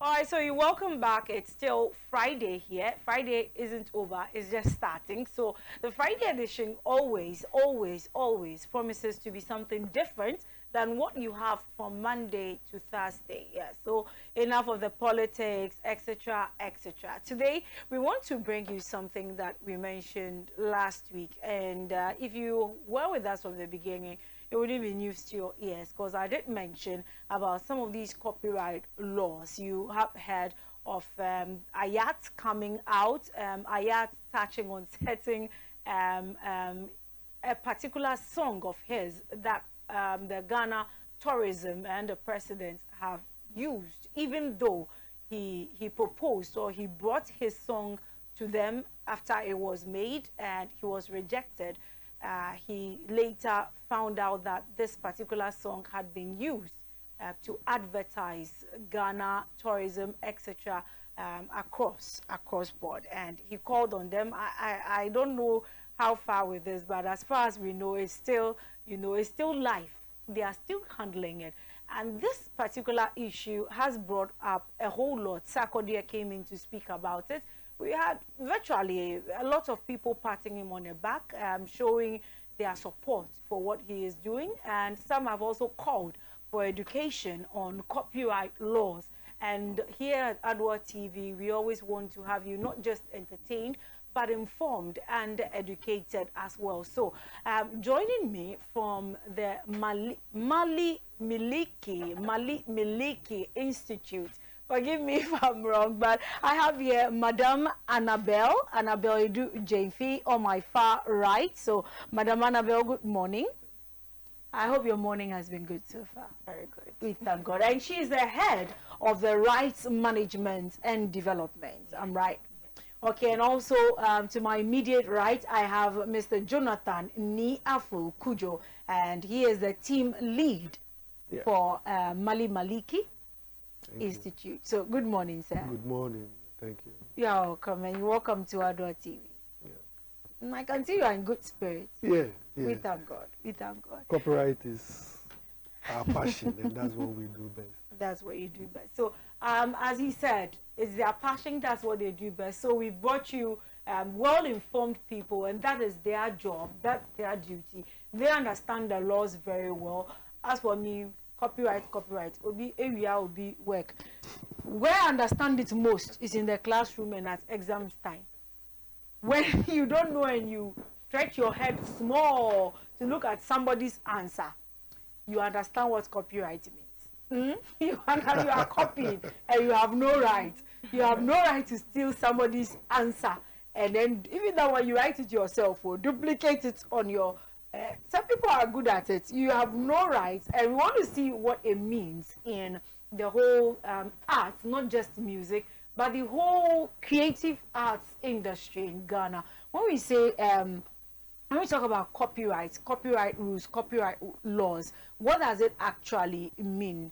All right, so you welcome back. It's still Friday here. Friday isn't over, it's just starting. So the Friday edition always promises to be something different than what you have from Monday to Thursday. Yeah, so enough of the politics, etc., etc. Today, we want to bring you something that we mentioned last week. And if you were with us from the beginning, it wouldn't be news to your ears because I did mention about some of these copyright laws. You have heard of Ayat coming out, Ayat touching on setting a particular song of his that the Ghana tourism and the president have used, even though he proposed or he brought his song to them after it was made and he was rejected. He later found out that this particular song had been used to advertise Ghana tourism, etc., across board, and he called on them. I don't know how far with this, but as far as we know, it's still it's still live. They are still handling it, and this particular issue has brought up a whole lot. Sarkodie came in to speak about it. We had virtually a lot of people patting him on the back, showing their support for what he is doing, and some have also called for education on copyright laws. And here at Adwa TV, we always want to have you not just entertained, but informed and educated as well. So joining me from the Miliki Institute. Forgive me if I'm wrong, but I have here Madame Annabelle Edu Jamefi on my far right. So, Madame Annabelle, good morning. I hope your morning has been good so far. Very good. We thank God. And she is the head of the rights management and development. I'm right. Okay, and also to my immediate right, I have Mr. Jonathan Niafu Kujo, and he is the team lead for Miliki Institute. So, good morning, sir. Good morning. Thank you. You're welcome, and you're welcome to Adwa TV. Yeah. I can see you are in good spirits. Yeah. We thank God. We thank God. Copyright is our passion, and that's what we do best. That's what you do best. So, as he said, it's their passion, that's what they do best. So, we brought you well-informed people, and that is their job, that's their duty. They understand the laws very well. As for me, copyright, obi area will be work. Where I understand it most is in the classroom and at exams time. When you don't know and you stretch your head small to look at somebody's answer, you understand what copyright means. You are copying and you have no right. You have no right to steal somebody's answer. And then even that one, you write it yourself or duplicate it on your... some people are good at it. You have no right. And we want to see what it means in the whole arts, not just music, but the whole creative arts industry in Ghana. When we say... when we talk about copyright rules, copyright laws, what does it actually mean?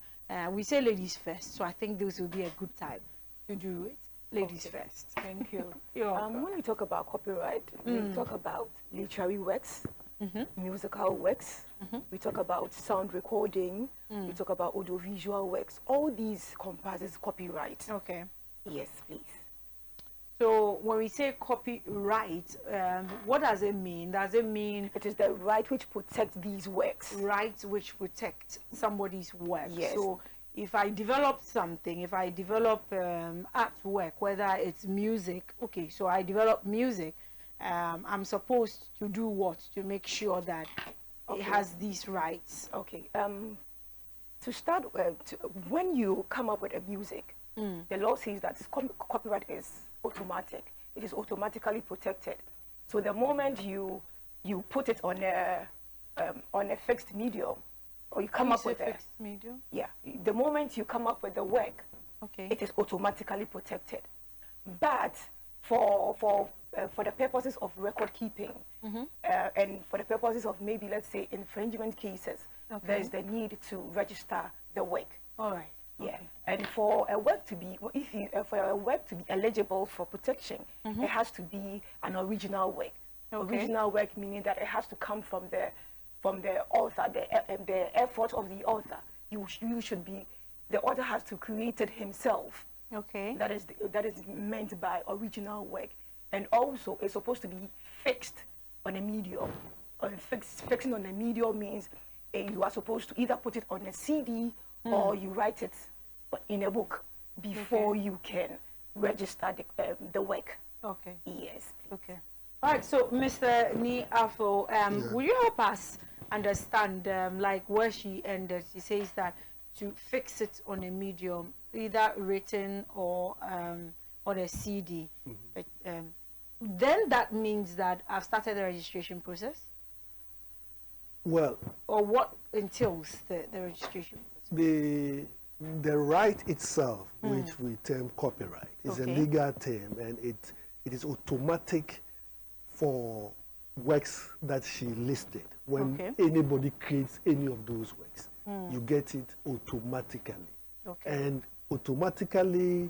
We say ladies first, so I think this will be a good time to do it. Ladies first. Thank you. When we talk about copyright, we talk about literary works, musical works, we talk about sound recording, we talk about audiovisual works. All these comprises copyright. Okay. Yes, please. So when we say copyright, what does it mean? Does it mean it is the right which protects these works? Rights which protect somebody's work. Yes. So if I develop something, if I develop artwork, whether it's music, okay, so I develop music, I'm supposed to do what? To make sure that it has these rights. Okay. To start, when you come up with a music, the law says that copyright is automatic. It is automatically protected. So the moment you put it on a fixed medium, or you come up with a fixed medium, the moment you come up with the work, okay, it is automatically protected. But for for the purposes of record keeping, and for the purposes of maybe, let's say, infringement cases, there is the need to register the work. All right. Yeah, Okay. and for a work to be, if you for a work to be eligible for protection, it has to be an original work. Okay. Original work meaning that it has to come from the author, the effort of the author. You should be, the author has to create it himself. Okay. That is meant by original work, and also it's supposed to be fixed on a medium. Fixing on a medium means you are supposed to either put it on a CD or you write it in a book before you can register the work. Okay. Yes. Okay. All right. So, Mr. Ni Afo, will you help us understand, like where she ended? She says that to fix it on a medium, either written or on a CD. But, then that means that I've started the registration process. Well, Or what entails the registration process? the right itself, which we term copyright, is a Okay. legal term, and it is automatic for works that she listed. When Okay. anybody creates any of those works, you get it automatically. Okay. And automatically,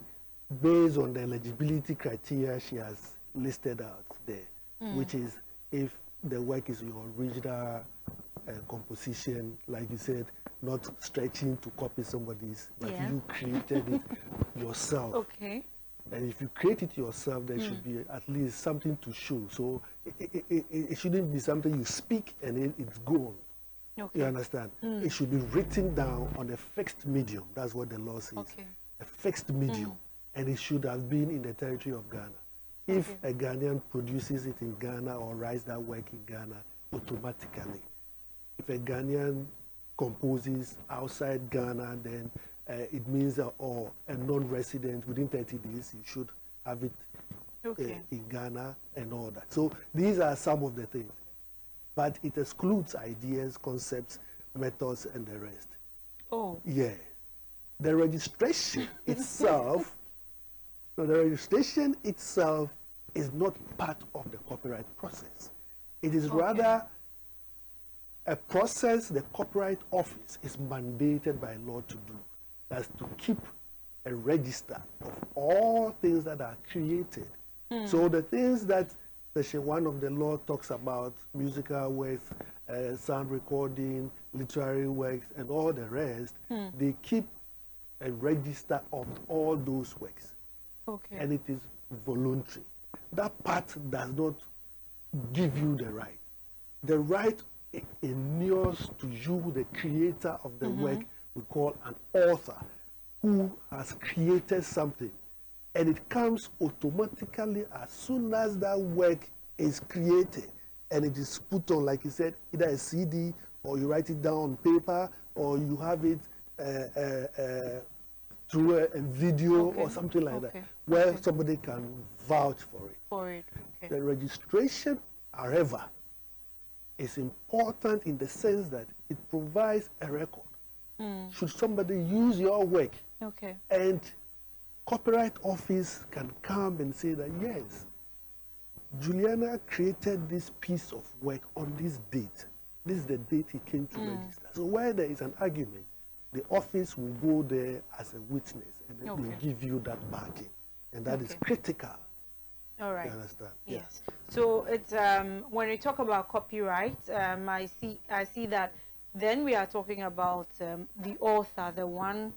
based on the eligibility criteria she has listed out there, which is if the work is your original composition, like you said, not stretching to copy somebody's, but Yeah. you created it yourself. Okay. And if you create it yourself, there should be at least something to show. So it shouldn't be something you speak and then it's gone. Okay. You understand? It should be written down on a fixed medium. That's what the law says. Okay. A fixed medium. And it should have been in the territory of Ghana. If a Ghanaian produces it in Ghana or writes that work in Ghana, automatically. If a Ghanaian composes outside Ghana, then it means or a non-resident within 30 days, you should have it Okay. in Ghana and all that. So these are some of the things. But it excludes ideas, concepts, methods, and the rest. Oh. Yes. The registration itself, no, the registration itself is not part of the copyright process. It is rather a process the Copyright Office is mandated by law to do. That's to keep a register of all things that are created. So the things that Section 1 of the law talks about, musical works, sound recording, literary works, and all the rest, they keep a register of all those works. Okay. And it is voluntary. That part does not give you the right. The right inures to you, the creator of the work, we call an author, who has created something. And it comes automatically as soon as that work is created and it is put on, like you said, either a CD or you write it down on paper or you have it through a video or something like that, where somebody can vouch for it. For it. Okay. The registration, however, is important in the sense that it provides a record. Should somebody use your work Okay. and Copyright Office can come and say that, yes, Juliana created this piece of work on this date. This is the date he came to register. So where there is an argument, the office will go there as a witness and then they'll give you that backing. And that is critical. All right. You understand? Yes. So it's when we talk about copyright, I see that then we are talking about the author, the one.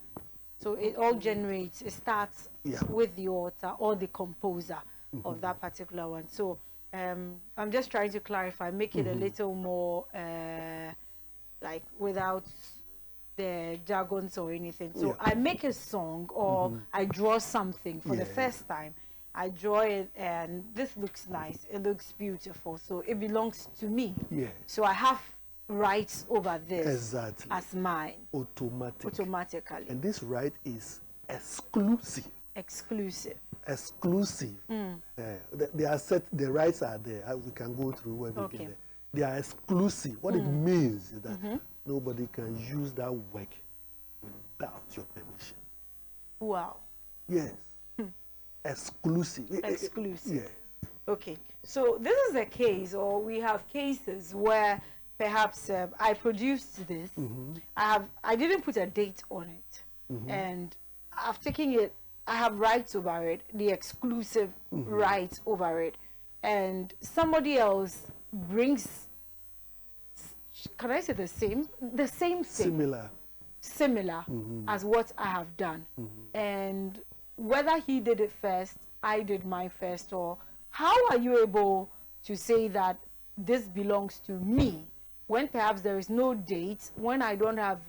So it all generates. It starts with the author or the composer of that particular one. So I'm just trying to clarify, make it a little more like without the jargons or anything. So I make a song or I draw something for the first time. I draw it and this looks nice. It looks beautiful. So it belongs to me. Yes. So I have rights over this as mine. Automatically. And this right is exclusive. Exclusive. Exclusive. They are set, the rights are there. We can go through when we get there. They are exclusive. What it means is that nobody can use that work without your permission. Wow. Yes. Exclusive. Exclusive. Yes. Okay, so this is a case, or we have cases where perhaps I produced this. I didn't put a date on it, and I've taken it. I have rights over it, the exclusive rights over it, and somebody else brings. Can I say the same? The same thing. Similar as what I have done. And whether he did it first, I did mine first, or how are you able to say that this belongs to me when perhaps there is no date, when I don't have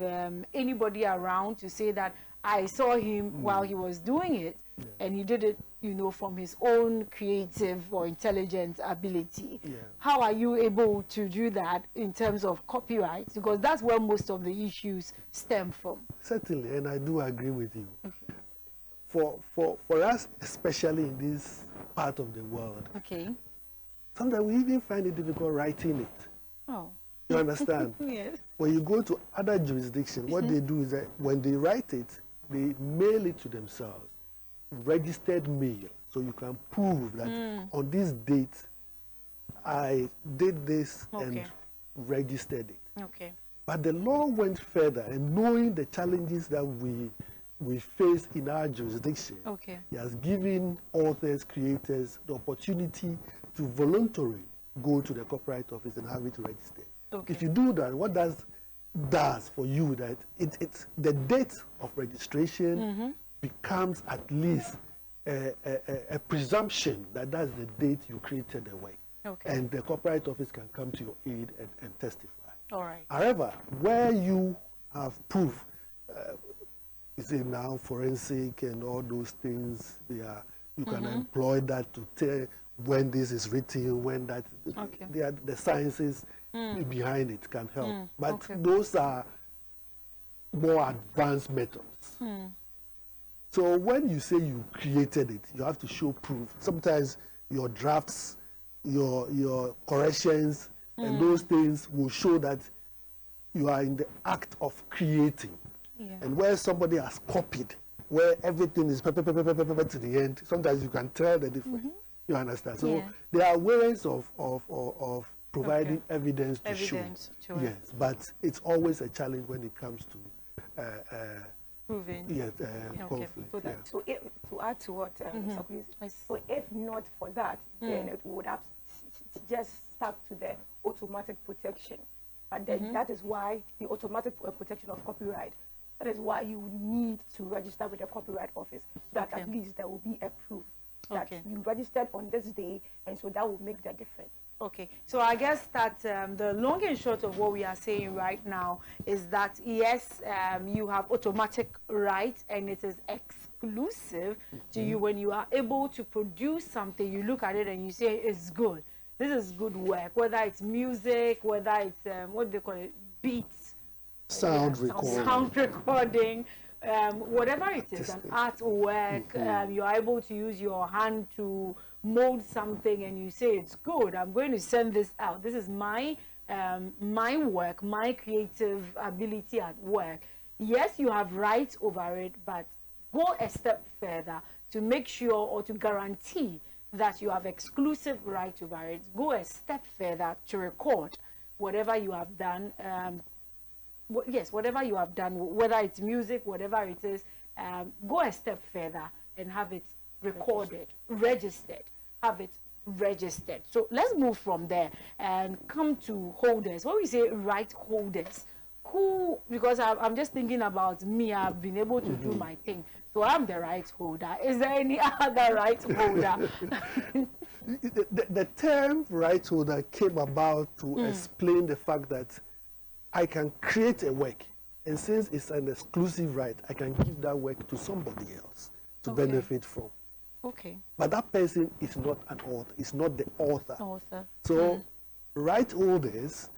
anybody around to say that I saw him while he was doing it, and he did it, you know, from his own creative or intelligent ability. How are you able to do that in terms of copyright? Because that's where most of the issues stem from. Certainly, and I do agree with you. For us, especially in this part of the world, sometimes we even find it difficult writing it. Oh. You understand? Yes. When you go to other jurisdictions, what they do is that when they write it, they mail it to themselves, registered mail, so you can prove that on this date I did this and registered it. Okay. But the law went further, and knowing the challenges that we face in our jurisdiction, it has given authors, creators the opportunity to voluntarily go to the copyright office and have it registered. If you do that, what does for you that it's the date of registration becomes at least a presumption that that's the date you created the work. And the copyright office can come to your aid and testify. All right. However, where you have proof, you say now forensic and all those things, you can employ that to tell when this is written, when that, the sciences behind it can help. But those are more advanced methods. So when you say you created it, you have to show proof. Sometimes your drafts, your corrections, and those things will show that you are in the act of creating. And where somebody has copied, where everything is to the end, sometimes you can tell the difference. You understand? So there are ways of providing evidence to show. Yes, but it's always a challenge when it comes to proving. Conflict. So if, to add to what so if not for that, then it would have just stuck to the automatic protection. But then that is why the automatic protection of copyright, that is why you need to register with the Copyright Office, that at least there will be a proof that you registered on this day, and so that will make the difference. Okay, so I guess that the long and short of what we are saying right now is that yes, you have automatic rights, and it is exclusive to you when you are able to produce something. You look at it and you say it's good. This is good work, whether it's music, whether it's what do they call it, beats, sound recording, whatever it is, an artwork. You are able to use your hand to mold something, and you say it's good. I'm going to send this out. This is my my work, my creative ability at work. Yes, you have rights over it, but go a step further to make sure or to guarantee that you have exclusive right over it. Go a step further to record whatever you have done. Whatever you have done, whether it's music, whatever it is, go a step further and have it recorded, registered, have it registered. So let's move from there and come to holders. When we say right holders, who, because I'm just thinking about me, I've been able to do my thing. So I'm the right holder. Is there any other right holder? the term right holder came about to explain the fact that I can create a work, and since it's an exclusive right, I can give that work to somebody else to benefit from. Okay. But that person is not an author, it's not the author. So right holders,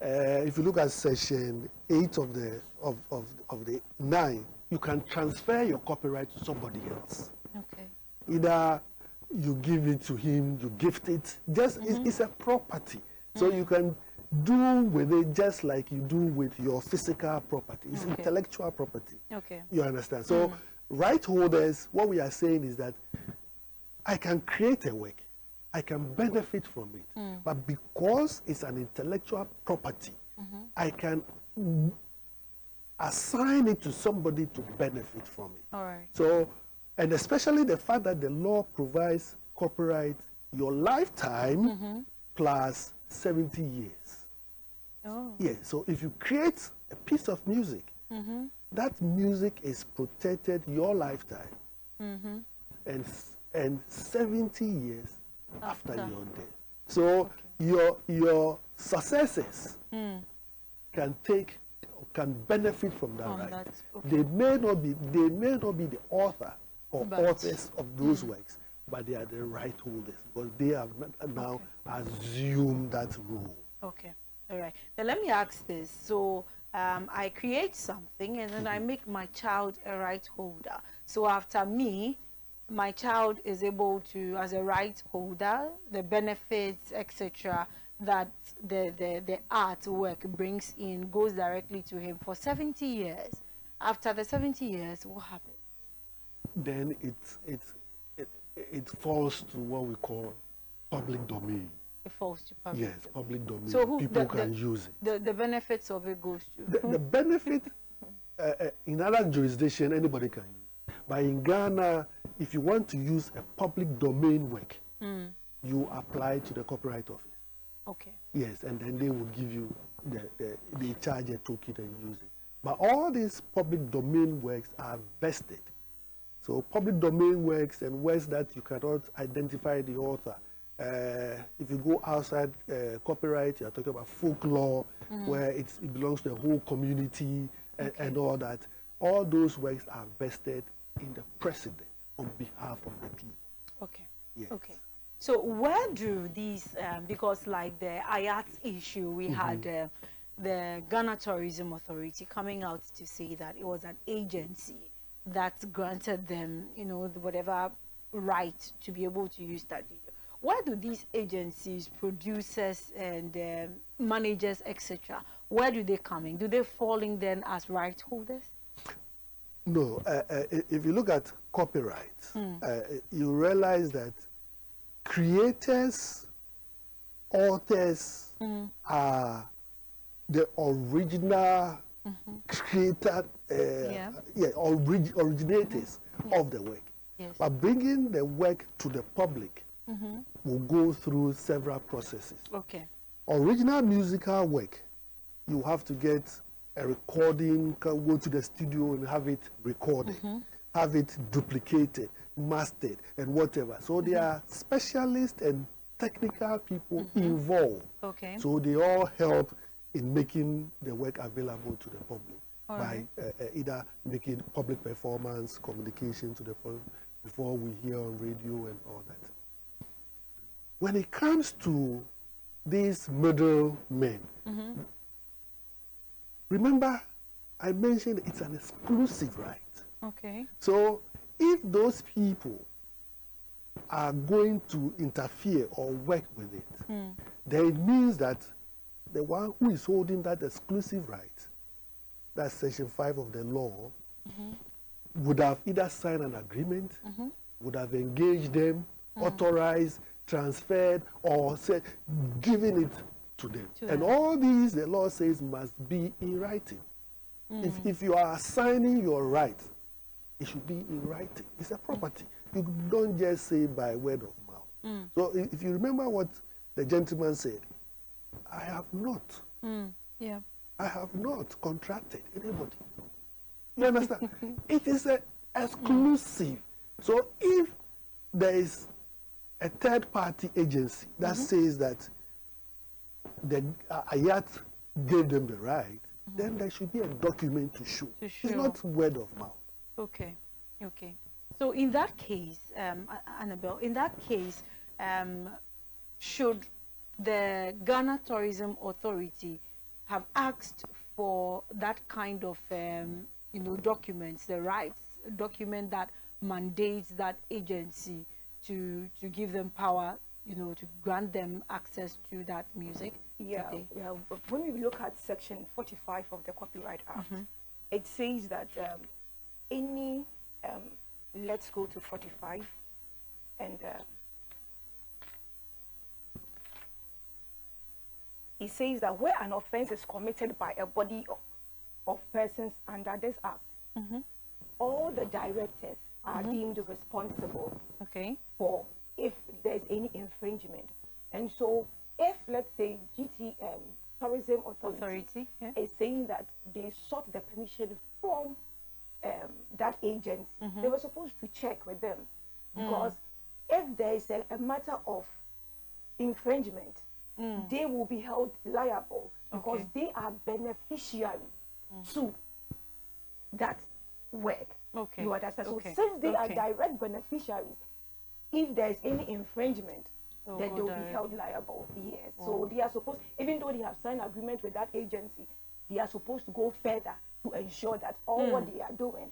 if you look at section 8 of the 9, you can transfer your copyright to somebody else. Okay. Either you give it to him, you gift it, just it's a property. So you can do with it just like you do with your physical property. It's intellectual property. Okay. You understand? So right holders, what we are saying is that I can create a work, I can benefit from it. But because it's an intellectual property, I can assign it to somebody to benefit from it. All right. So, and especially the fact that the law provides copyright your lifetime plus 70 years. Oh. Yeah, so if you create a piece of music, that music is protected your lifetime and 70 years after your death. So your successors can benefit from that right. That, They may not be the author or authors of those works, but they are the right holders because they have now assumed that role. Okay. All right. Now let me ask this. So I create something and then I make my child a right holder. So after me, my child is able to, as a right holder, the benefits, etc., that the artwork brings in goes directly to him for 70 years. After the 70 years, what happens? Then it falls to what we call public domain. It falls to public. Yes, public domain. So who, people can use it. The benefits of it goes to? The benefit in other jurisdiction, anybody can use. But in Ghana, if you want to use a public domain work, you apply to the Copyright Office. Okay. Yes, and then they will give you they charge a token and use it. But all these public domain works are vested. So public domain works and works that you cannot identify the author. If you go outside copyright, you're talking about folklore, where it belongs to the whole community and all that. All those works are vested in the president on behalf of the people. Okay. Yes. Okay. So where do these, because like the IATS issue, we had the Ghana Tourism Authority coming out to say that it was an agency that granted them, you know, whatever right to be able to use that video. Where do these agencies, producers and managers, etc., where do they come in? Do they fall in then as right holders? No, if you look at copyright, you realize that creators, authors are the original creator, originators of the work. Yes. But bringing the work to the public will go through several processes. Okay. Original musical work, you have to get a recording, go to the studio and have it recorded, have it duplicated, mastered, and whatever. So there are specialists and technical people involved. Okay. So they all help in making the work available to the public by either making public performance, communication to the public before we hear on radio and all that. When it comes to these middlemen, remember I mentioned it's an exclusive right. Okay. So if those people are going to interfere or work with it, then it means that the one who is holding that exclusive right, that's Section 5 of the law, would have either signed an agreement, would have engaged them, authorized, transferred, or said, given it to them. And all these, the law says, must be in writing. If you are assigning your right, it should be in writing. It's a property. You don't just say by word of mouth. So if you remember what the gentleman said, I have not. Yeah. I have not contracted anybody. You understand? It is an exclusive. So if there is a third-party agency that says that the IAT gave them the right, then there should be a document to show. It's not word of mouth. Okay. Okay. So in that case, Annabelle, in that case, should the Ghana Tourism Authority have asked for that kind of, you know, documents, the rights, document that mandates that agency to give them power, you know, to grant them access to that music? Yeah, yeah. But when we look at Section 45 of the Copyright Act, it says that any, let's go to 45, and it says that where an offense is committed by a body of persons under this act, all the directors are deemed responsible Okay. for if there's any infringement. And so if, let's say, Tourism Authority Yeah. is saying that they sought the permission from that agency, they were supposed to check with them, because if there is a matter of infringement, they will be held liable because Okay. they are beneficiary to that work. Okay. You understand? Okay. So since they are Okay. direct beneficiaries, if there is any infringement, They'll then go they will be direct. held liable. Yes. So they are supposed, even though they have signed agreement with that agency, they are supposed to go further to ensure that all what they are doing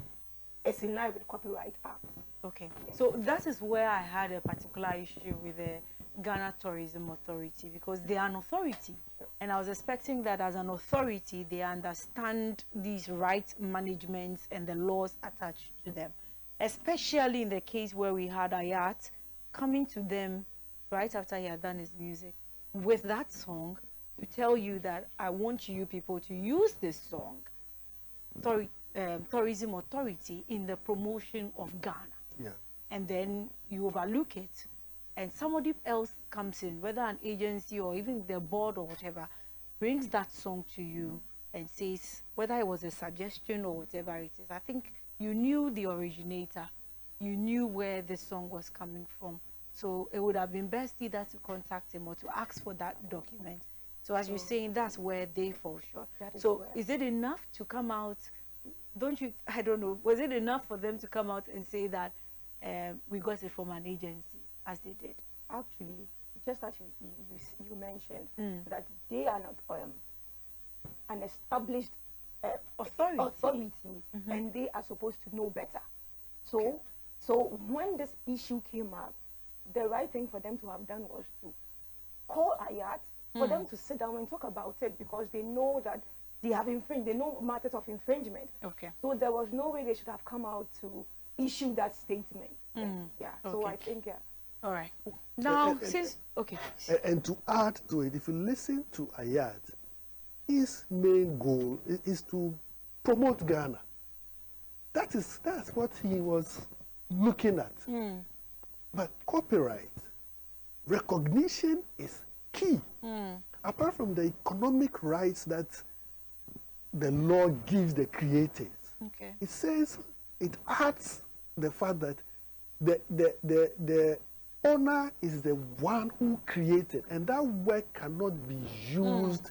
is in line with Copyright Act. Okay, so that is where I had a particular issue with the Ghana Tourism Authority, because they are an authority, and I was expecting that as an authority they understand these rights management and the laws attached to them, especially in the case where we had Ayat coming to them right after he had done his music with that song to tell you that I want you people to use this song, Tourism Authority, in the promotion of Ghana. Yeah. And then you overlook it, and somebody else comes in, whether an agency or even the board or whatever, brings that song to you and says, whether it was a suggestion or whatever it is, I think you knew the originator, you knew where the song was coming from, so it would have been best either to contact him or to ask for that document. So as you're saying, that's where they fall short. That is So where- is it enough to come out, don't you, I don't know, was it enough for them to come out and say that we got it from an agency, as they did? Actually, just as you mentioned, that they are not an established Authority. and they are supposed to know better. So when this issue came up, the right thing for them to have done was to call Ayat for them to sit down and talk about it, because they know that they have infringed, they know matters of infringement. Okay. So there was no way they should have come out to issue that statement. Yeah. So Okay. I think, yeah. All right. Now, and- since, okay. And to add to it, if you listen to Ayat, his main goal is to promote Ghana. That's what he was looking at. But copyright recognition is key. Apart from the economic rights that the law gives the creators, Okay. it says, it adds the fact that the owner is the one who created, and that work cannot be used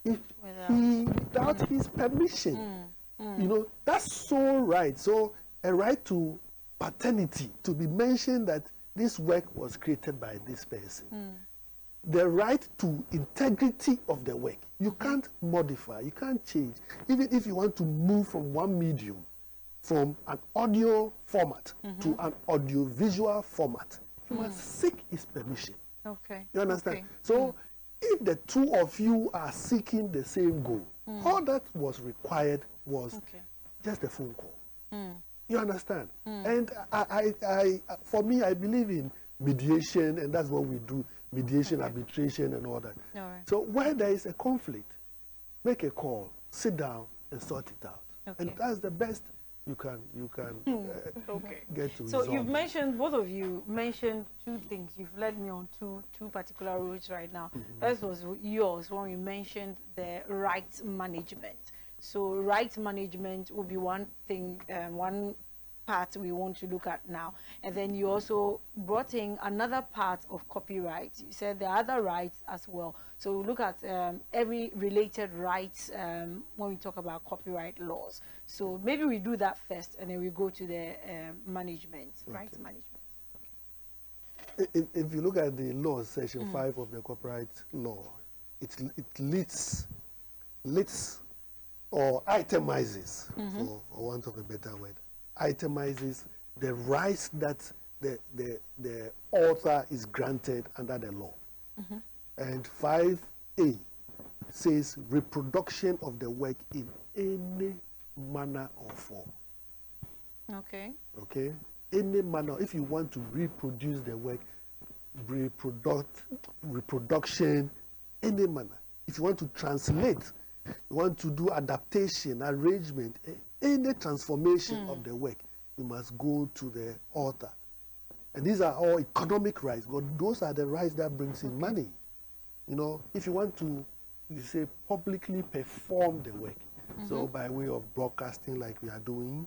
if without his permission. You know, that's so right. So a right to paternity, to be mentioned that this work was created by this person. The right to integrity of the work. You can't modify, you can't change. Even if you want to move from one medium, from an audio format to an audiovisual format, you must seek his permission. Okay. You understand? Okay. So if the two of you are seeking the same goal, all that was required was just a phone call. You understand? And for me, I believe in mediation, and that's what we do: mediation, arbitration, and all that. All right. So where there is a conflict, make a call, sit down, and sort it out. And Okay. that's the best you can Okay. get to So resolve you've it. mentioned, both of you mentioned two things. You've led me on two particular routes right now. First was yours, when you mentioned the rights management. So rights management will be one thing, one part we want to look at now. And then you also brought in another part of copyright. You said there are other rights as well. So we look at every related rights when we talk about copyright laws. So maybe we do that first, and then we go to the management, rights management. If you look at the law, section 5 of the copyright law, it lists or itemizes, for want of a better word, itemizes the rights that the author is granted under the law. And 5A says reproduction of the work in any manner or form. Okay. Okay? Any manner, if you want to reproduce the work, reproduction, any manner. if you want to translate, you want to do adaptation, arrangement, any transformation of the work, you must go to the author. And these are all economic rights, but those are the rights that brings in money. You know, if you want to, you say, publicly perform the work, so by way of broadcasting like we are doing,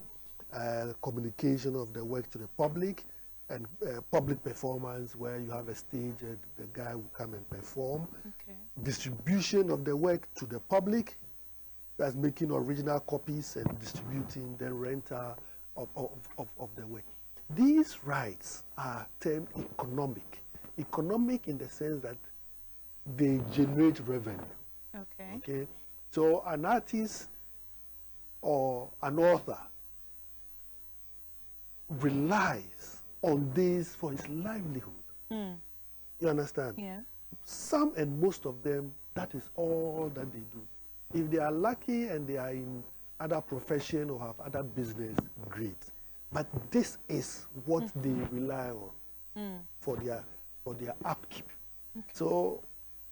communication of the work to the public, and public performance where you have a stage and the guy will come and perform. Distribution of the work to the public, that's making original copies and distributing the rental of the work. These rights are termed economic. Economic in the sense that they generate revenue. Okay. So an artist or an author relies on this for his livelihood. You understand? Yeah. Some and most of them, that is all that they do. If they are lucky and they are in other profession or have other business, great. But this is what they rely on for their upkeep. So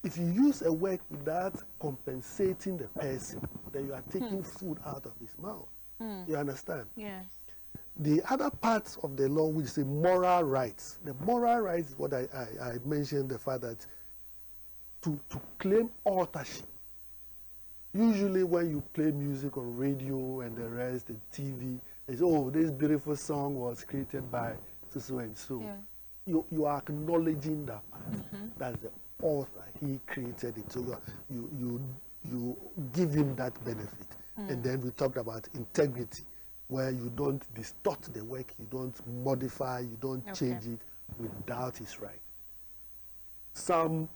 if you use a work without compensating the person, then you are taking food out of his mouth. You understand? Yes. The other parts of the law, which say moral rights, the moral rights is what I mentioned, the fact that to claim authorship. Usually when you play music on radio and the rest, and TV, they say, oh, this beautiful song was created by so and so. Yeah. You are acknowledging that part. That's the author. He created it. So you give him that benefit. And then we talked about integrity, where you don't distort the work, you don't modify, you don't change it without his right. Some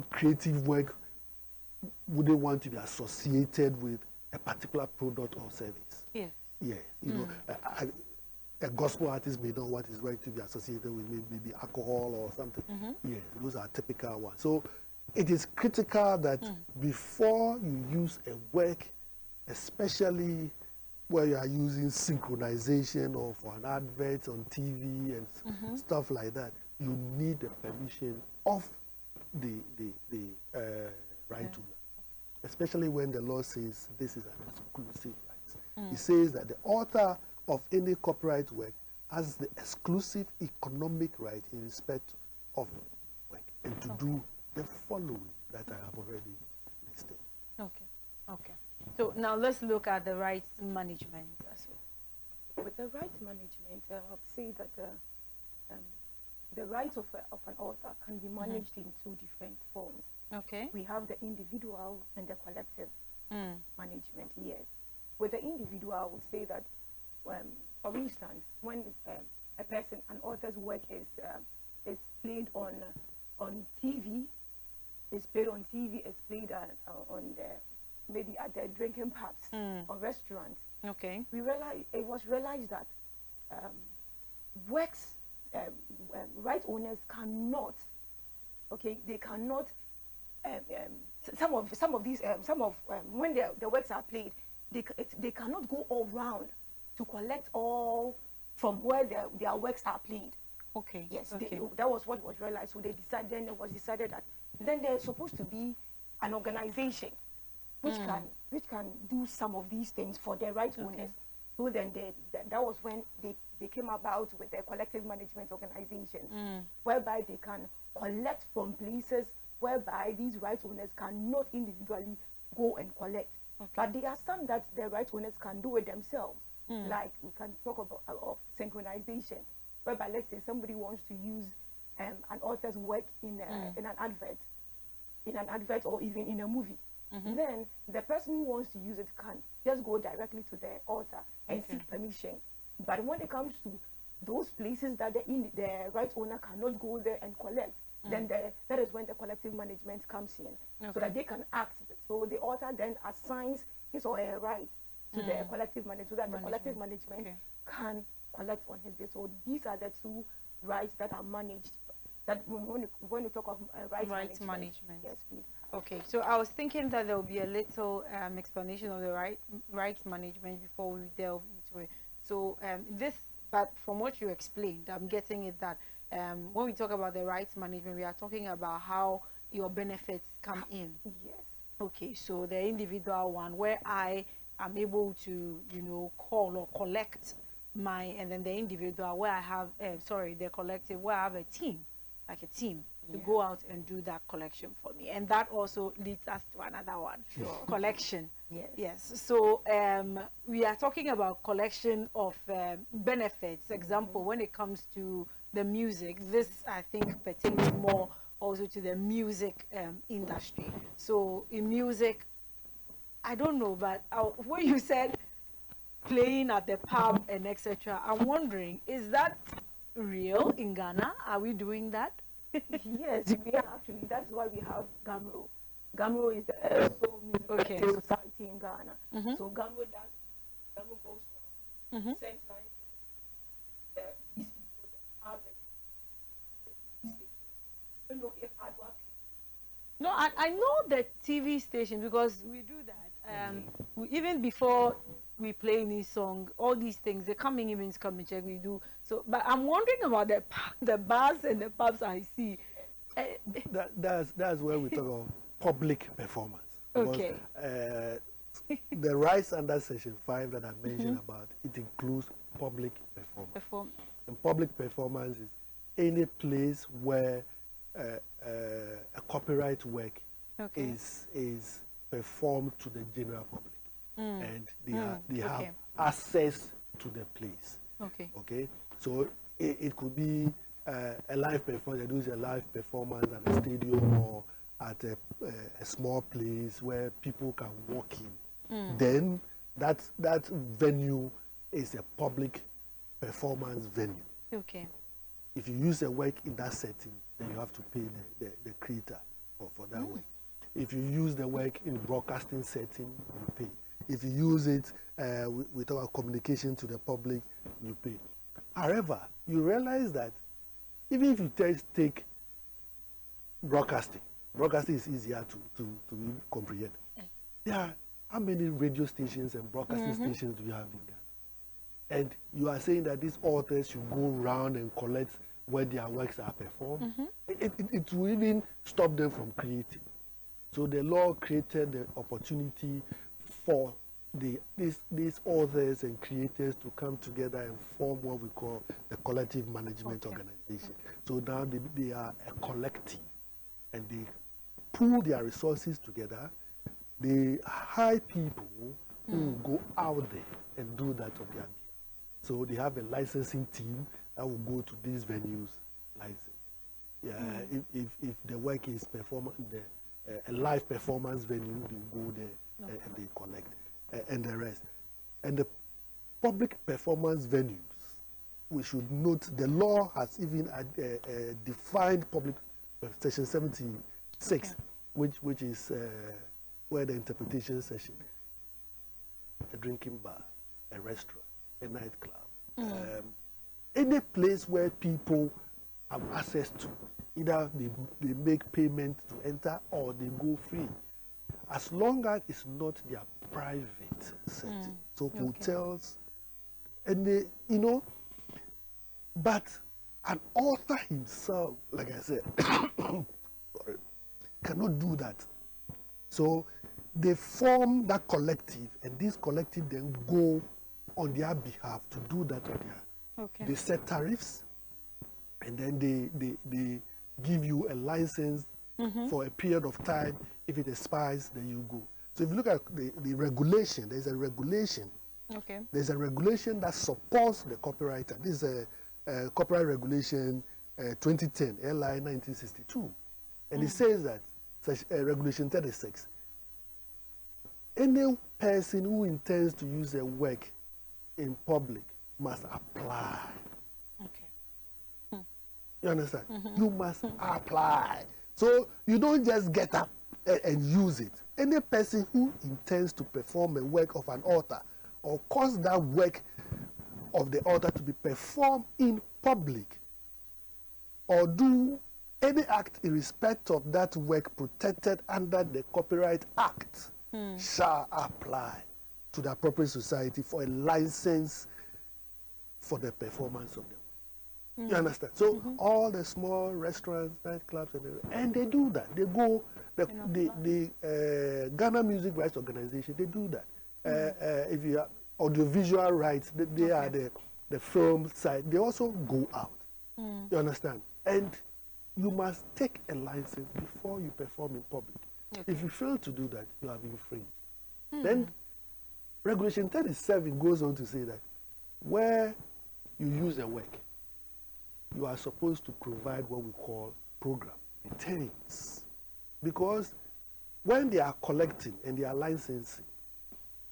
creative work wouldn't want to be associated with a particular product or service. Yes. Yes, you know, a gospel artist may not want his work to be associated with maybe alcohol or something. Yes, those are typical ones. So it is critical that before you use a work, especially where you are using synchronization or for an advert on TV and stuff like that, you need the permission of the right owner, especially when the law says this is an exclusive right. It says that the author of any copyright work has the exclusive economic right in respect of work and to do the following that I have already listed. Okay. So now let's look at the rights management as well. With the rights management, I would say that the rights of an author can be managed in two different forms. Okay. We have the individual and the collective management, yes. With the individual, I would say that, for instance, when a person, an author's work is played on TV, is played on TV, is played on the, maybe at the drinking pubs or restaurants. Okay. It was realized that works, right owners cannot, they cannot. Some of these when the works are played, they cannot go all round to collect all from where their works are played. Okay. Yes, okay. that was what was realized. So they decided. Then it was decided that then there's supposed to be an organization which can do some of these things for their right owners. So then that was when they came about with their collective management organizations, whereby they can collect from places whereby these right owners cannot individually go and collect. But there are some that the right owners can do it themselves. Like we can talk about of synchronization, whereby let's say somebody wants to use an author's work in an advert or even in a movie. Then the person who wants to use it can just go directly to the author and seek permission. But when it comes to those places that the right owner cannot go there and collect, then that is when the collective management comes in, so that they can act. So the author then assigns his or her right to the collective management, so that the collective management can collect on his behalf. So these are the two rights that are managed. That when you talk of rights management, yes, please. Okay, so I was thinking that there will be a little explanation of the rights management before we delve into it. So but from what you explained, I'm getting it that when we talk about the rights management, we are talking about how your benefits come in. Yes. Okay, so the individual one where I am able to, call or collect my, and then the individual where I have, sorry, the collective where I have a team, like a team, to Yeah. go out and do that collection for me. And that also leads us to another one, Sure. collection. Yes. Yes. So we are talking about collection of benefits. Example, when it comes to the music, this I think pertains more also to the music industry. So in music, I don't know, but when you said playing at the pub and etc., I'm wondering, is that real in Ghana? Are we doing that? Yes, we are actually. That's why we have GAMRO. GAMRO is the Soul Music Okay. Society in Ghana. Mhm. So GAMRO goes around, Mhm. sends lines to these people that have the station. I don't know if Adwa No, I know the TV station because we do that. Even before we play any song, all these things, the coming events come and check, we do. So, but I'm wondering about the bars and the pubs I see. That's where we talk about public performance, because Okay. the rights under Section 5 that I mentioned about, it includes public performance. Perform. And public performance is any place where uh, uh, a copyright work Okay. is performed to the general public, and they have Okay. access to the place. Okay. Okay, so it could be a live performance. They do a live performance at a stadium or at a small place where people can walk in. Then that venue is a public performance venue. Okay. If you use a work in that setting, then you have to pay the creator for that work. If you use the work in broadcasting setting, you pay. If you use it with our communication to the public, you pay. However, you realize that even if you take broadcasting, broadcasting is easier to comprehend. There are how many radio stations and broadcasting stations do you have in Ghana? And you are saying that these authors should go around and collect where their works are performed. It will even stop them from creating. So the law created the opportunity for these authors and creators to come together and form what we call the collective management organization. So now they are a collective, and they pool their resources together. They hire people who will go out there and do that on their behalf. So they have a licensing team that will go to these venues license. Yeah, if the work is a live performance venue, they go there and they collect and the rest. And the public performance venues, we should note the law has even defined public section 76, which is where the interpretation session, a drinking bar, a restaurant, a nightclub, any place where people have access to, either they make payment to enter or they go free, as long as it's not their private setting. So hotels, and they, but an author himself, like I said, sorry, cannot do that. So they form that collective, and this collective then go on their behalf to do that on their. Okay. They set tariffs, and then they give you a license for a period of time. If it expires, then you go. So if you look at the regulation, there's a regulation. Okay. There's a regulation that supports the copywriter. This is a copyright regulation 2010, LI 1962. And it says that, regulation 36, any person who intends to use a work in public must apply. Okay. You understand? You must apply. So you don't just get up and use it. Any person who intends to perform a work of an author or cause that work of the author to be performed in public or do any act in respect of that work protected under the Copyright Act shall apply to the appropriate society for a license for the performance of the work. You understand? So all the small restaurants, nightclubs, and they do that. They go The Ghana Music Rights Organization, they do that. If you have audiovisual rights, they are the film side. They also go out. You understand? And you must take a license before you perform in public. If you fail to do that, you have infringed. Then Regulation 37 goes on to say that where you use a work, you are supposed to provide what we call program returns. Because when they are collecting and they are licensing,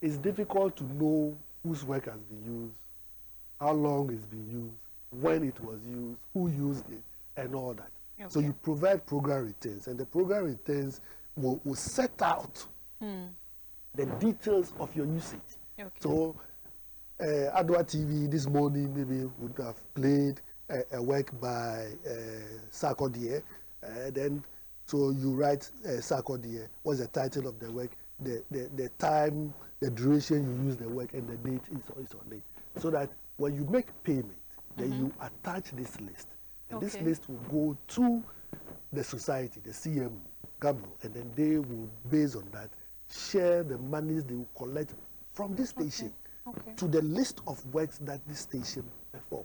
it's difficult to know whose work has been used, how long it's been used, when it was used, who used it, and all that. So you provide program returns, and the program returns will set out the details of your usage. So Adwa TV this morning maybe would have played a work by Sarkodie, then so you write Sarkodie, what's the title of the work, the time, the duration you use the work, and the date is on it. So that when you make payment, then you attach this list. And this list will go to the society, the CMO, GAMRO, and then they will, based on that, share the monies they will collect from this station to the list of works that this station perform.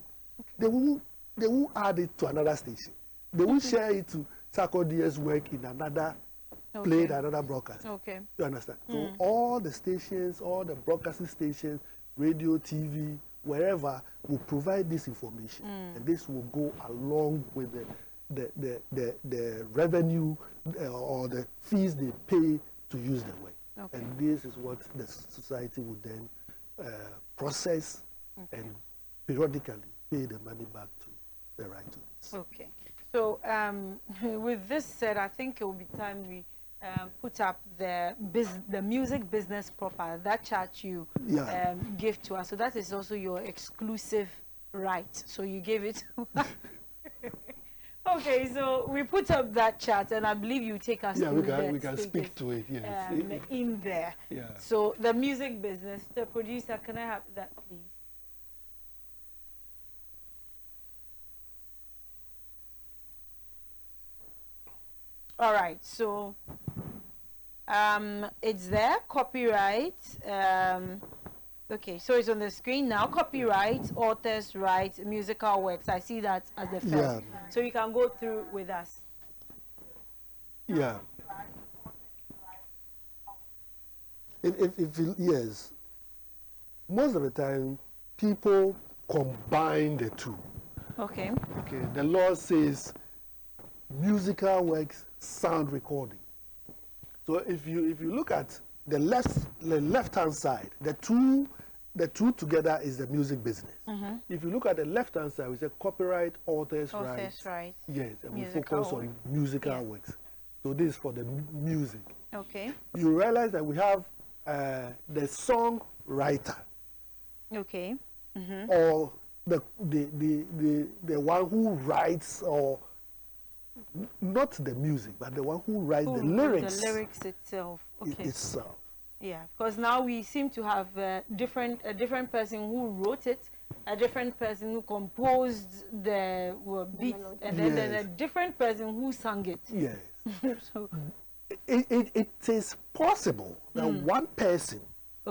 They will add it to another station. They will share it to Sarkodie's work in another played another broadcast. You understand? So all the stations, all the broadcasting stations, radio, TV, wherever, will provide this information, and this will go along with the revenue or the fees they pay to use the work. And this is what the society would then process and periodically pay the money back to the right owners. So with this said, I think it will be time we put up the music business proper, that chart you give to us. So that is also your exclusive right. So you gave it. Okay, so we put up that chart, and I believe you take us through we can speak to it, yes. In there. Yeah. So the music business, the producer, can I have that, please? All right, so it's there, copyright. Okay, so it's on the screen now. Copyright, authors' rights, musical works. I see that as the first. So you can go through with us. Yeah. Yes. Most of the time, people combine the two. Okay. The law says musical works, sound recording. So if you look at the left-hand side, the two together is the music business. If you look at the left-hand side, we say copyright, authors' rights. Yes, and we focus on musical works. So this is for the music. Okay. You realize that we have the songwriter. Okay. Or the one who writes, or not the music, but the one who writes the lyrics. The lyrics itself. Itself. Yeah, because now we seem to have a different person who wrote it, a different person who composed the beat, and then a different person who sang it. Yes. So it is possible that one person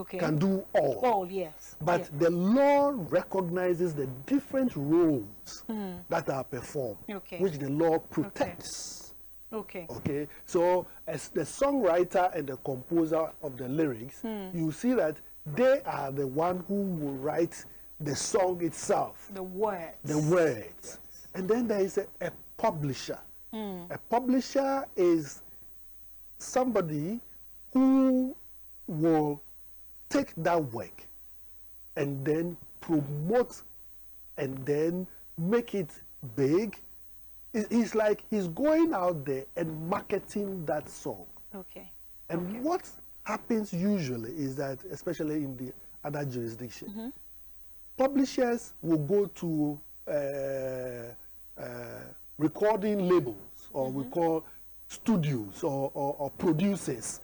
can do all. All, yes. But the law recognizes the different roles that are performed, which the law protects. Okay. So as the songwriter and the composer of the lyrics, you see that they are the one who will write the song itself. The words. Yes. And then there is a publisher. A publisher is somebody who will take that work and then promote and then make it big. It's like he's going out there and marketing that song. And what happens usually is that, especially in the other jurisdiction, publishers will go to recording labels, or we call studios, or producers.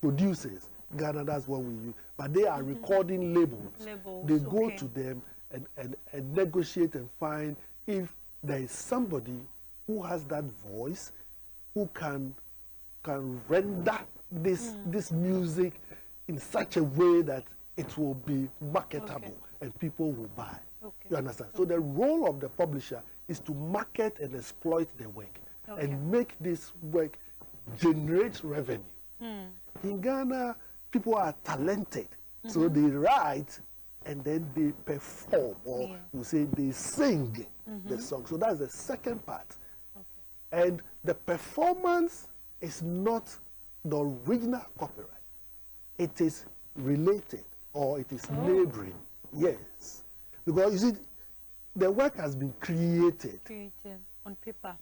Producers. Ghana, that's what we use. But they are recording labels. They go to them and negotiate and find if there is somebody who has that voice, who can can render this music in such a way that it will be marketable and people will buy. You understand? So the role of the publisher is to market and exploit the work and make this work generate revenue. In Ghana, people are talented, so they write and then they perform, or we say they sing the song. So that's the second part. And the performance is not the original copyright. It is related or it is neighboring. Yes. Because you see, the work has been created. Created on paper.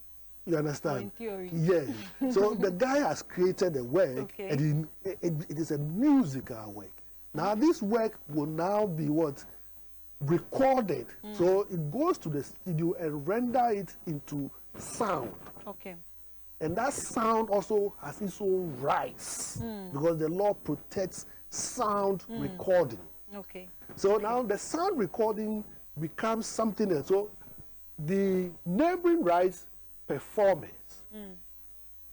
You understand? Or in theory. Yes. So the guy has created a work, and it is a musical work. Now this work will now be what? Recorded. So it goes to the studio and render it into sound. Okay. And that sound also has its own rights because the law protects sound recording. Okay. So now the sound recording becomes something else. So the neighboring rights performers,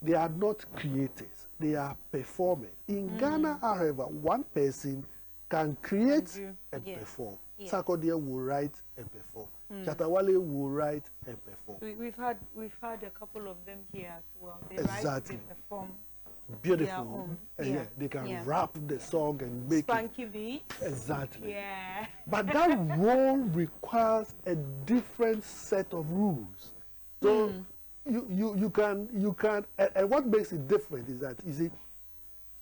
they are not creators, they are performers. In Ghana, however, one person can create and perform. Sarkodie will write and perform. Chatawale will write and perform. We've had a couple of them here as well. They Exactly. write, they perform. Beautiful. And they can rap the song and make Spanky beats. Exactly. Yeah. But that role requires a different set of rules. So you can and what makes it different is that, you see,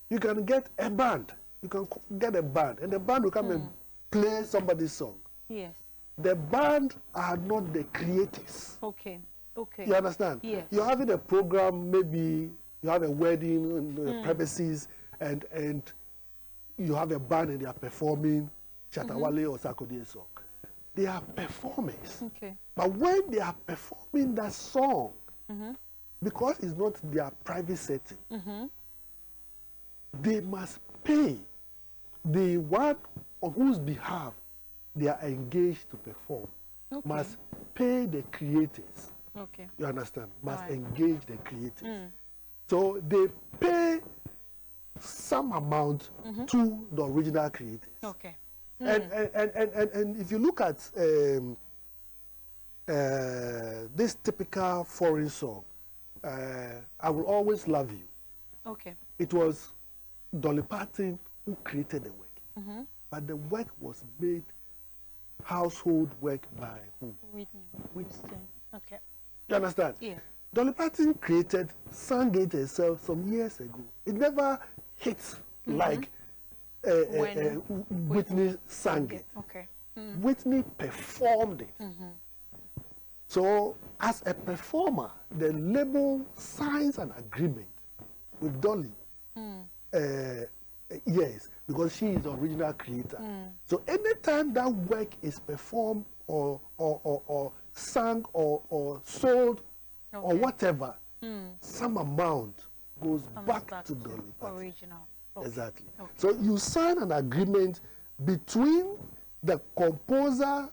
you can get a band. You can get a band, and the band will come and play somebody's song. Yes. The band are not the creators. Okay. Okay. You understand? Yes. You're having a program, maybe you have a wedding premises, and you have a band and they are performing Chatawale or Sarkodie song. They are performers. Okay. But when they are performing that song, because it's not their private setting, they must pay the one on whose behalf they are engaged to perform. Must pay the creators. Okay. You understand? Must engage the creators. So they pay some amount to the original creators. Okay. And if you look at this typical foreign song, I Will Always Love You. Okay. It was Dolly Parton who created the work. But the work was made household work by who? Whitney. Okay. You understand? Yeah. Dolly Parton sang it herself some years ago. It never hits like Whitney sang it. Okay. Whitney performed it. So, as a performer, the label signs an agreement with Dolly. Yes, because she is the original creator. So, anytime that work is performed or sung or sold or whatever, some amount goes back to Dolly Parton. Original. Exactly. So you sign an agreement between the composer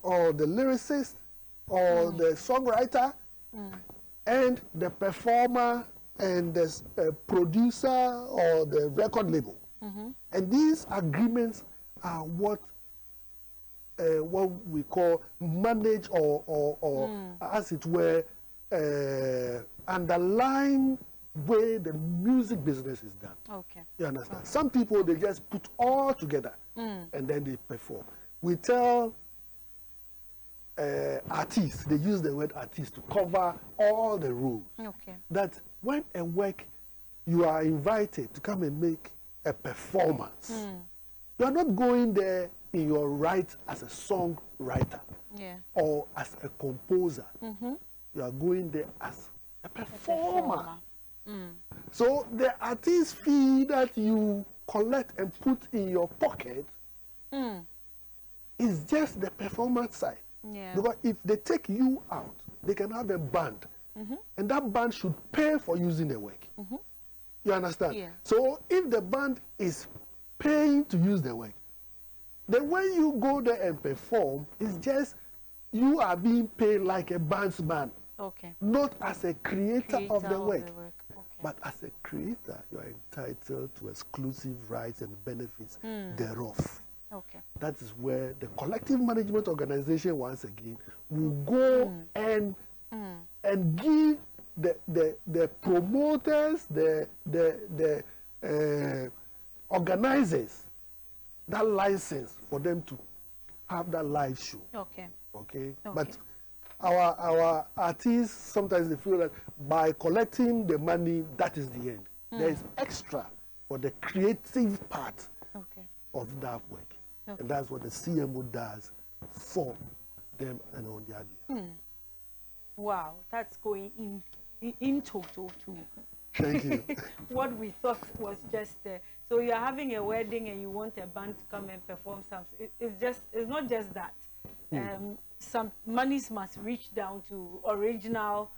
or the lyricist or the songwriter and the performer and the producer or the record label. And these agreements are what we call manage or as it were, underlying way the music business is done. Okay. You understand? Some people, they just put all together and then they perform. We tell artists, they use the word artist to cover all the rules. Okay. That when a work, you are invited to come and make a performance. You are not going there in your right as a songwriter or as a composer. You are going there as a performer. So the artist fee that you collect and put in your pocket is just the performance side. Because if they take you out, they can have a band. And that band should pay for using the work. You understand? So if the band is paying to use the work, then when you go there and perform, it's just you are being paid like a bandsman. Okay. Not as a creator of the work. But as a creator, you are entitled to exclusive rights and benefits thereof. Okay. That is where the collective management organization, once again, will go and give the promoters, the organizers that license for them to have that live show. Okay. Okay. Okay. But our artists, sometimes they feel that by collecting the money, that is the end. There is extra for the creative part Okay. of that work. Okay. And that's what the CMO does for them and on their behalf. Wow, that's going in total to Thank you. what we thought was just so you're having a wedding and you want a band to come and perform something. It's not just that. Some monies must reach down to original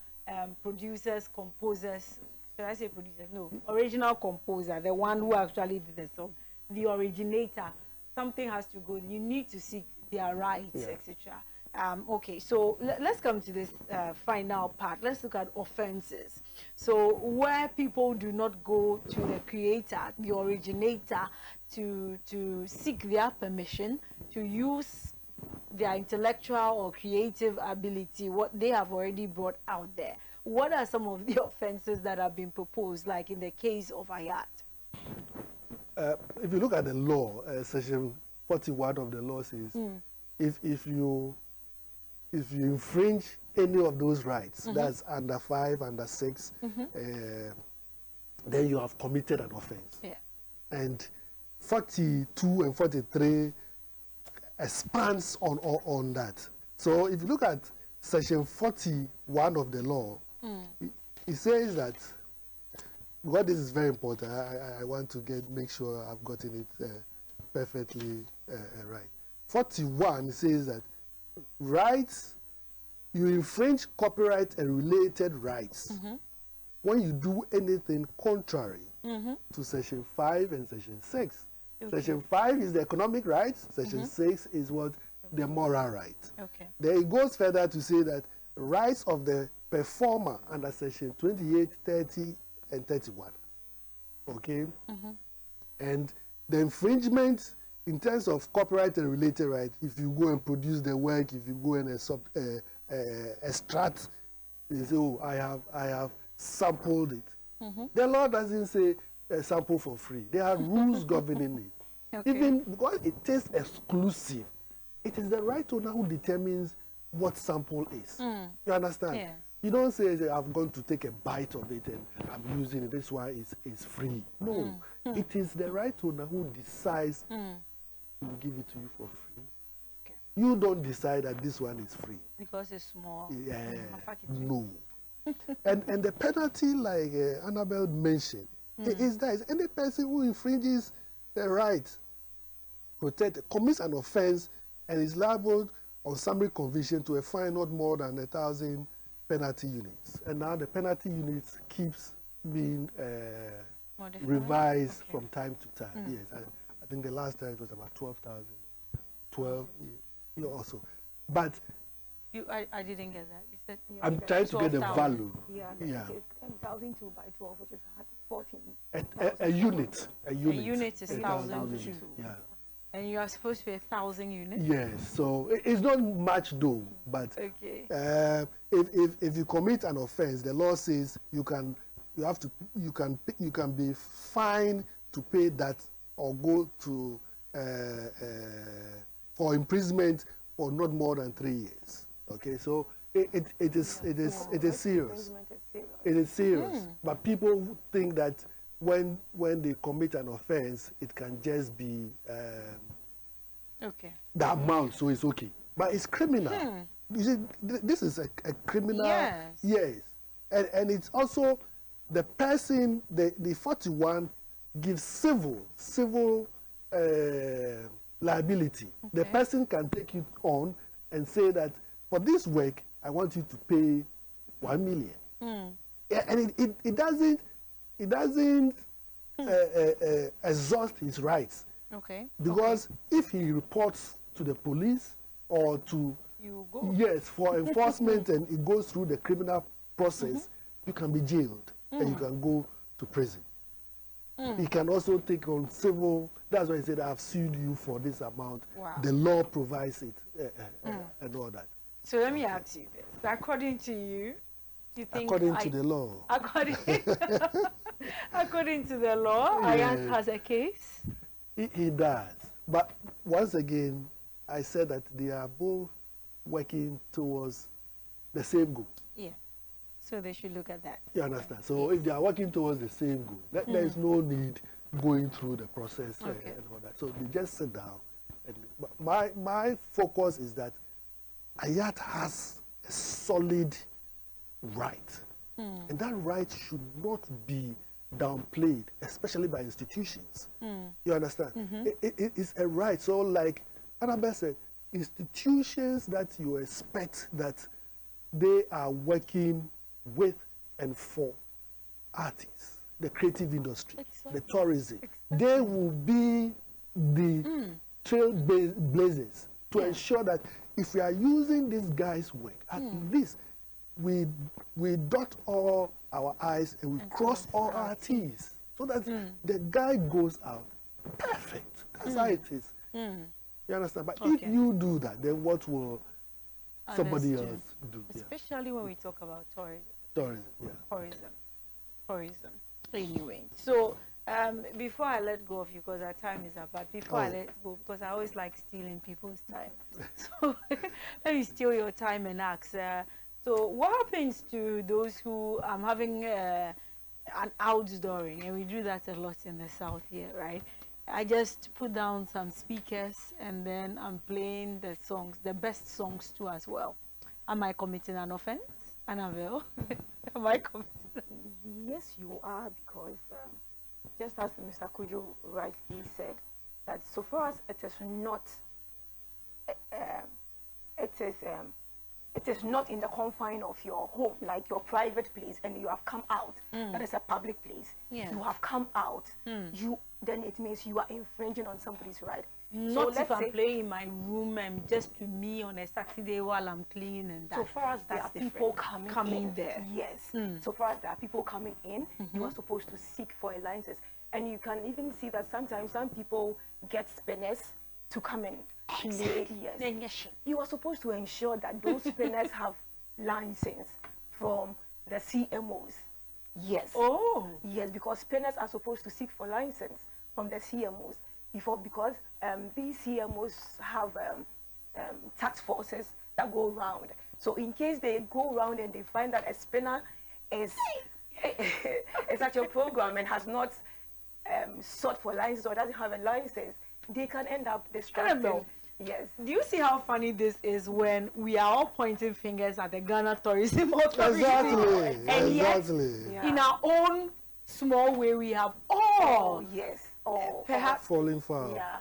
producers, composers. Should I say producers? No, original composer, the one who actually did the song, the originator. Something has to go. You need to seek their rights, etc. Okay, so let's come to this final part. Let's look at offenses. So where people do not go to the creator, the originator, to seek their permission to use their intellectual or creative ability, what they have already brought out there. What are some of the offenses that have been proposed, like in the case of Ayat? If you look at the law, section 41 of the law says, if you infringe any of those rights, that's under 5, under 6, then you have committed an offense. Yeah. And 42 and 43 expands on that. So if you look at section 41 of the law, it says that, what this is very important, I want to make sure I've gotten it perfectly right. 41 says that rights, you infringe copyright and related rights when you do anything contrary to section 5 and section 6. Okay. Section 5 is the economic rights, section 6 is what? The moral right. Okay. Then it goes further to say that rights of the performer under section 28, 30, and 31. Okay? And the infringement in terms of copyright and related rights, if you go and produce the work, if you go and extract, you say, oh, I have sampled it. The law doesn't say sample for free. There are rules governing it. Okay. Even because it is exclusive, it is the right owner who determines what sample is. You understand? Yes. You don't say, I've gone to take a bite of it and I'm using it, this one is free. No, it is the right owner who decides to give it to you for free. Okay. You don't decide that this one is free. Because it's small. Yeah, Manufactured. no. and the penalty, like Annabelle mentioned, is that any person who infringes the right, commits an offense and is liable on summary conviction to a fine not more than 1,000 penalty units. And now the penalty units keeps being revised from time to time. Yes, I think the last time it was about 12,000. 12, yeah, also. But I didn't get that. You said I'm trying to get the 12,000. value. Yeah, Yeah. 1,002 by 12, which is 14. A unit. A A unit. unit is 1,002. unit, yeah. And you are supposed to be 1,000 units? Yes, so it's not much though, but Okay. if you commit an offense, the law says you can be fined to pay that or go to for imprisonment for not more than 3 years. Okay, so it is serious. Imprisonment is serious. It is serious, but people think that when they commit an offense, it can just be Okay. the amount, so it's okay. But it's criminal. You see, this is a criminal. Yes. Yes. And it's also the person, the 41 gives civil liability. The Okay. person can take it on and say that for this work, I want you to pay 1 million. Yeah, and it doesn't exhaust his rights. Okay. Because if he reports to the police or to, You go. yes, for enforcement and it goes through the criminal process, you can be jailed and you can go to prison. He can also take on civil. That's why he said, "I've sued you for this amount." Wow. The law provides it and all that. So let me ask you this: according to you, you think According to the law. according according to the law, Ayat has a case? He does. But once again, I said that they are both working towards the same goal. Yeah. So they should look at that. You understand? So if they are working towards the same goal, there is no need going through the process and all that. So they just sit down. And my focus is that Ayat has a solid right. And that right should not be downplayed, especially by institutions. You understand? It's a right. So like Annabelle said, institutions that you expect that they are working with and for artists, the creative industry, the tourism, they will be the trailblazers to ensure that if we are using this guy's work, at least we dot all our I's and we cross all our T's, so that the guy goes out perfect. That's how it is. You understand? But if you do that, then what will somebody else do? Especially when we talk about tourism. Tourism. Anyway, so before I let go of you, because our time is up, but before I let go, because I always like stealing people's time. So let me steal your time and ask. So what happens to those who having an outdooring, and we do that a lot in the South here, right? I just put down some speakers and then I'm playing the songs, the best songs too as well. Am I committing an offense, Annabelle? Am I committing? Yes, you are, because just as Mr. Kujo rightly said, that so far as it is not, it is not in the confine of your home, like your private place, and you have come out. That is a public place. Yeah. You have come out. Then it means you are infringing on somebody's right. Not so if I'm playing in my room and just to me on a Saturday while I'm cleaning and that. So far as there are people coming there. Yes. So far as there are people coming in, you are supposed to seek for a license. And you can even see that sometimes some people get spinners to come in. Yes. You are supposed to ensure that those spinners have license from the CMOs. Yes. Oh. Yes, because spinners are supposed to seek for license from the CMOs because these CMOs have task forces that go around. So in case they go around and they find that a spinner is at your program and has not sought for license or doesn't have a license, they can end up distracting. Yes. Do you see how funny this is when we are all pointing fingers at the Ghana Tourism Authority? Exactly. And exactly. Yet, in our own small way, we have all. Yes. Perhaps falling foul. Yeah.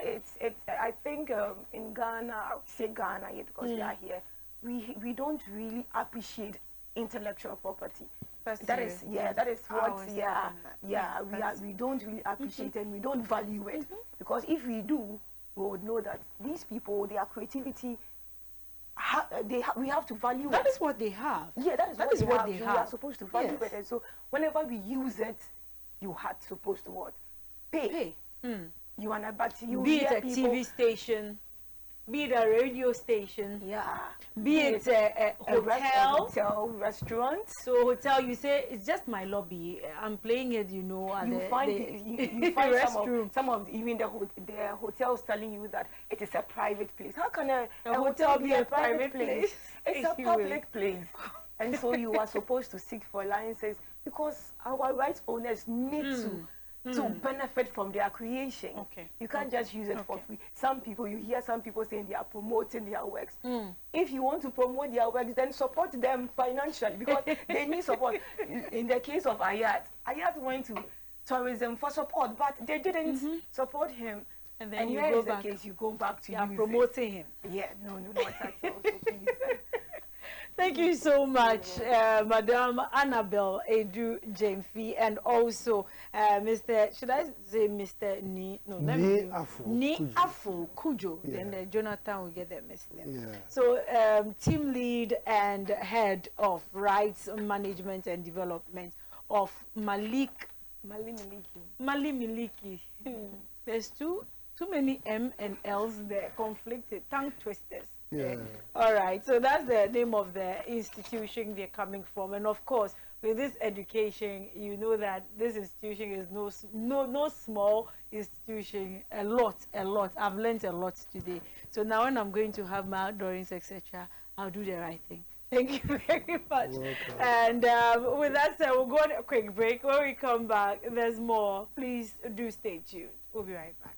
It's. I think in Ghana, I would say Ghana, because we are here, we don't really appreciate intellectual property. That is what we don't really appreciate and we don't value it, because if we do, we would know that these people, their creativity, we have to value it. That is what they have. Yeah, that is what they have. We are supposed to value it, and so whenever we use it, you had supposed to what? Pay. You wanna, but you be it a TV station, be it a radio station, be it a hotel, restaurant. So hotel, you say it's just my lobby. I'm playing it, you find restroom. Some of even the hotels telling you that it is a private place. How can a hotel be a private place? It's a public place. And so you are supposed to seek for licenses, because our rights owners need to benefit from their creation. You can't just use it for free. You hear some people saying they are promoting their works. If you want to promote their works, then support them financially, because they need support. In the case of Ayat went to tourism for support, but they didn't support him. And then you go back to promoting him. Yeah, no, not at all. So please. Thank you so much, Madam Annabelle Edu Jemfi, and also Mr. Should I say Mr. Ni Afo Kujo? Then Jonathan will get that Mr. Yeah. So team lead and head of rights management and development of Miliki. Miliki. There's too many M and L's there, conflicted, tongue twisters. Yeah. All right, so that's the name of the institution they're coming from, and of course, with this education, you know that this institution is no small institution. A lot. I've learned a lot today. So now when I'm going to have my outdoorings, etc., I'll do the right thing. Thank you very much. Welcome. And with that said, we'll go on a quick break. When we come back, there's more. Please do stay tuned. We'll be right back.